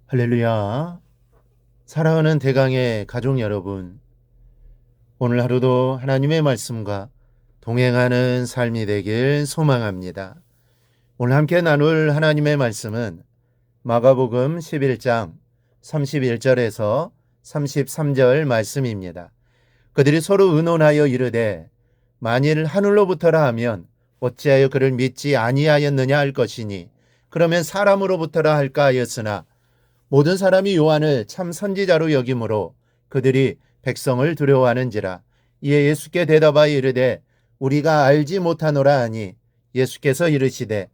할렐루야. 사랑하는 대강의 가족 여러분, 오늘 하루도 하나님의 말씀과 동행하는 삶이 되길 소망합니다. 오늘 함께 나눌 하나님의 말씀은 마가복음 11장 31절에서 33절 말씀입니다. 그들이 서로 의논하여 이르되 만일 하늘로부터라 하면 어찌하여 그를 믿지 아니하였느냐 할 것이니 그러면 사람으로부터라 할까 하였으나 모든 사람이 요한을 참 선지자로 여김으로 그들이 백성을 두려워하는지라. 이에 예수께 대답하여 이르되 우리가 알지 못하노라 하니 예수께서 이르시되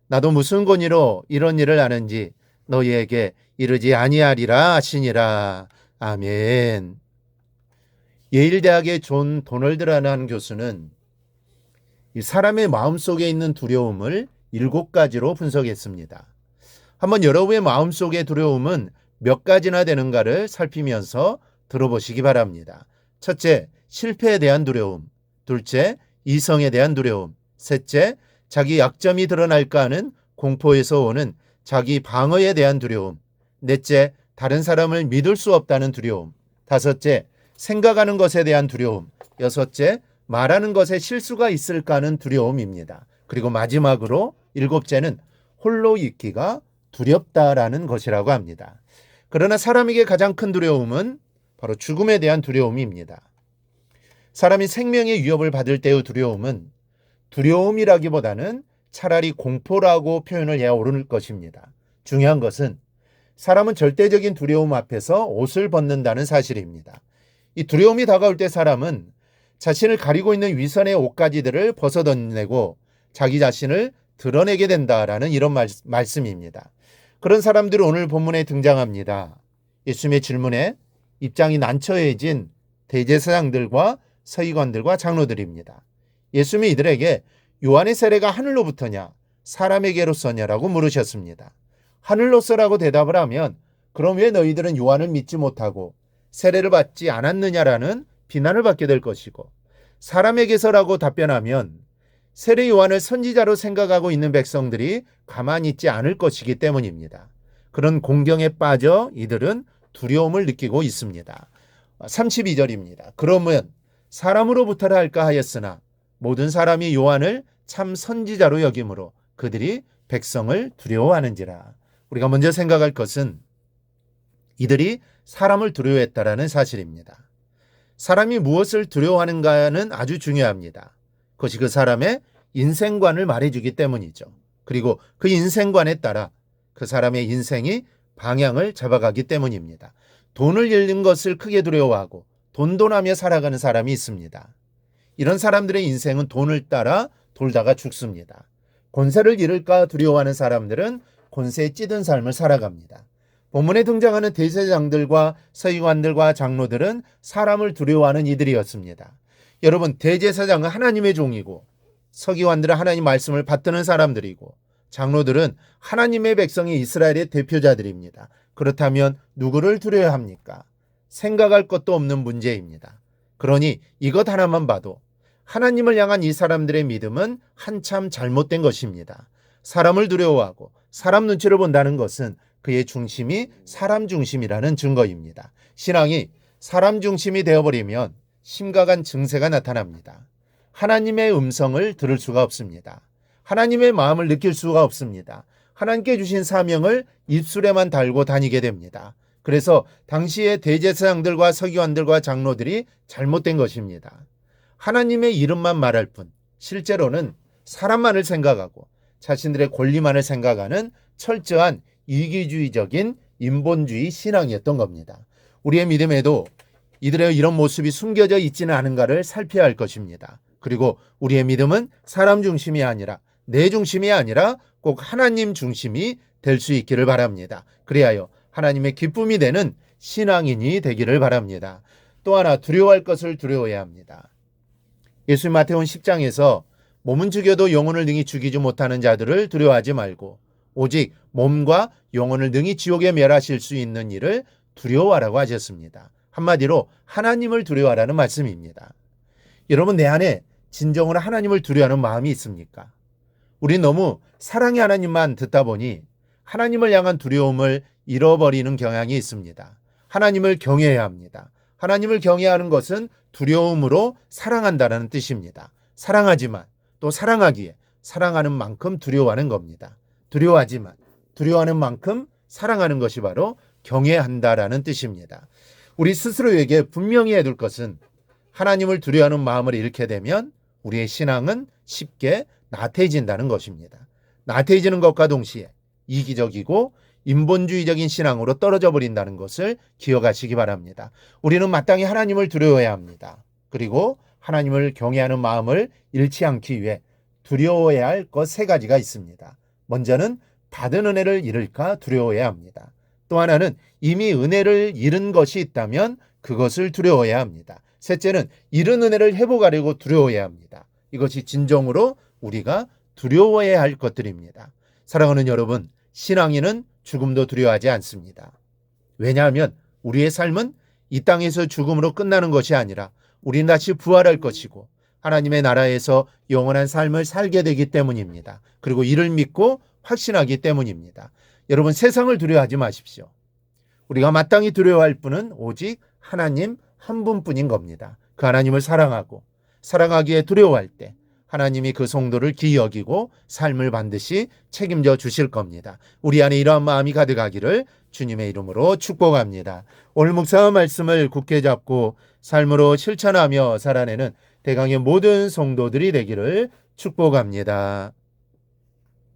나도 무슨 권위로 이런 일을 아는지 너희에게 이르지 아니하리라 하시니라. 아멘. 예일대학의 존 도널드라는 교수는 사람의 마음속에 있는 두려움을 7가지로 분석했습니다. 한번 여러분의 마음속의 두려움은 몇 가지나 되는가를 살피면서 들어보시기 바랍니다. 첫째, 실패에 대한 두려움. 둘째, 이성에 대한 두려움. 셋째, 자기 약점이 드러날까 하는 공포에서 오는 자기 방어에 대한 두려움. 넷째, 다른 사람을 믿을 수 없다는 두려움. 다섯째, 생각하는 것에 대한 두려움. 여섯째, 말하는 것에 실수가 있을까 하는 두려움입니다. 그리고 마지막으로 7째는 홀로 있기가 두렵다라는 것이라고 합니다. 그러나 사람에게 가장 큰 두려움은 바로 죽음에 대한 두려움입니다. 사람이 생명의 위협을 받을 때의 두려움은 두려움이라기보다는 차라리 공포라고 표현을 해야 옳을 것입니다. 중요한 것은 사람은 절대적인 두려움 앞에서 옷을 벗는다는 사실입니다. 이 두려움이 다가올 때 사람은 자신을 가리고 있는 위선의 옷가지들을 벗어던내고 자기 자신을 드러내게 된다라는 이런 말씀입니다. 그런 사람들이 오늘 본문에 등장합니다. 예수님의 질문에 입장이 난처해진 대제사장들과 서기관들과 장로들입니다. 예수님이 이들에게 요한의 세례가 하늘로부터냐 사람에게로서냐라고 물으셨습니다. 하늘로서라고 대답을 하면 그럼 왜 너희들은 요한을 믿지 못하고 세례를 받지 않았느냐라는 비난을 받게 될 것이고, 사람에게서라고 답변하면 세례 요한을 선지자로 생각하고 있는 백성들이 가만히 있지 않을 것이기 때문입니다. 그런 공경에 빠져 이들은 두려움을 느끼고 있습니다. 32절입니다. 그러면 사람으로부터라 할까 하였으나 모든 사람이 요한을 참 선지자로 여김으로 그들이 백성을 두려워하는지라. 우리가 먼저 생각할 것은 이들이 사람을 두려워했다라는 사실입니다. 사람이 무엇을 두려워하는가는 아주 중요합니다. 그것이 그 사람의 인생관을 말해주기 때문이죠. 그리고 그 인생관에 따라 그 사람의 인생이 방향을 잡아가기 때문입니다. 돈을 잃는 것을 크게 두려워하고 돈돈하며 살아가는 사람이 있습니다. 이런 사람들의 인생은 돈을 따라 돌다가 죽습니다. 권세를 잃을까 두려워하는 사람들은 권세에 찌든 삶을 살아갑니다. 본문에 등장하는 대제사장들과 서기관들과 장로들은 사람을 두려워하는 이들이었습니다. 여러분, 대제사장은 하나님의 종이고 서기관들은 하나님 말씀을 받드는 사람들이고 장로들은 하나님의 백성이 이스라엘의 대표자들입니다. 그렇다면 누구를 두려워합니까? 생각할 것도 없는 문제입니다. 그러니 이것 하나만 봐도 하나님을 향한 이 사람들의 믿음은 한참 잘못된 것입니다. 사람을 두려워하고 사람 눈치를 본다는 것은 그의 중심이 사람 중심이라는 증거입니다. 신앙이 사람 중심이 되어버리면 심각한 증세가 나타납니다. 하나님의 음성을 들을 수가 없습니다. 하나님의 마음을 느낄 수가 없습니다. 하나님께 주신 사명을 입술에만 달고 다니게 됩니다. 그래서 당시의 대제사장들과 서기관들과 장로들이 잘못된 것입니다. 하나님의 이름만 말할 뿐 실제로는 사람만을 생각하고 자신들의 권리만을 생각하는 철저한 이기주의적인 인본주의 신앙이었던 겁니다. 우리의 믿음에도 이들의 이런 모습이 숨겨져 있지는 않은가를 살펴야 할 것입니다. 그리고 우리의 믿음은 사람 중심이 아니라 내 중심이 아니라 꼭 하나님 중심이 될 수 있기를 바랍니다. 그리하여 하나님의 기쁨이 되는 신앙인이 되기를 바랍니다. 또 하나 두려워할 것을 두려워해야 합니다. 예수님 마태복음 10장에서 몸은 죽여도 영혼을 능히 죽이지 못하는 자들을 두려워하지 말고 오직 몸과 영혼을 능히 지옥에 멸하실 수 있는 일을 두려워하라고 하셨습니다. 한마디로 하나님을 두려워하라는 말씀입니다. 여러분, 내 안에 진정으로 하나님을 두려워하는 마음이 있습니까? 우리 너무 사랑의 하나님만 듣다 보니 하나님을 향한 두려움을 잃어버리는 경향이 있습니다. 하나님을 경외해야 합니다. 하나님을 경외하는 것은 두려움으로 사랑한다는 뜻입니다. 사랑하지만 또 사랑하기에 사랑하는 만큼 두려워하는 겁니다. 두려워하지만 두려워하는 만큼 사랑하는 것이 바로 경외한다라는 뜻입니다. 우리 스스로에게 분명히 해둘 것은 하나님을 두려워하는 마음을 잃게 되면 우리의 신앙은 쉽게 나태해진다는 것입니다. 나태해지는 것과 동시에 이기적이고 인본주의적인 신앙으로 떨어져 버린다는 것을 기억하시기 바랍니다. 우리는 마땅히 하나님을 두려워해야 합니다. 그리고 하나님을 경외하는 마음을 잃지 않기 위해 두려워해야 할 것 세 가지가 있습니다. 먼저는 받은 은혜를 잃을까 두려워해야 합니다. 또 하나는 이미 은혜를 잃은 것이 있다면 그것을 두려워해야 합니다. 셋째는 잃은 은혜를 회복하려고 두려워해야 합니다. 이것이 진정으로 우리가 두려워해야 할 것들입니다. 사랑하는 여러분, 신앙인은 죽음도 두려워하지 않습니다. 왜냐하면 우리의 삶은 이 땅에서 죽음으로 끝나는 것이 아니라 우리는 다시 부활할 것이고 하나님의 나라에서 영원한 삶을 살게 되기 때문입니다. 그리고 이를 믿고 확신하기 때문입니다. 여러분, 세상을 두려워하지 마십시오. 우리가 마땅히 두려워할 분은 오직 하나님 한 분뿐인 겁니다. 그 하나님을 사랑하고 사랑하기에 두려워할 때 하나님이 그 성도를 기이 여기고 삶을 반드시 책임져 주실 겁니다. 우리 안에 이러한 마음이 가득하기를 주님의 이름으로 축복합니다. 오늘 묵상 말씀을 굳게 잡고 삶으로 실천하며 살아내는 대강의 모든 성도들이 되기를 축복합니다.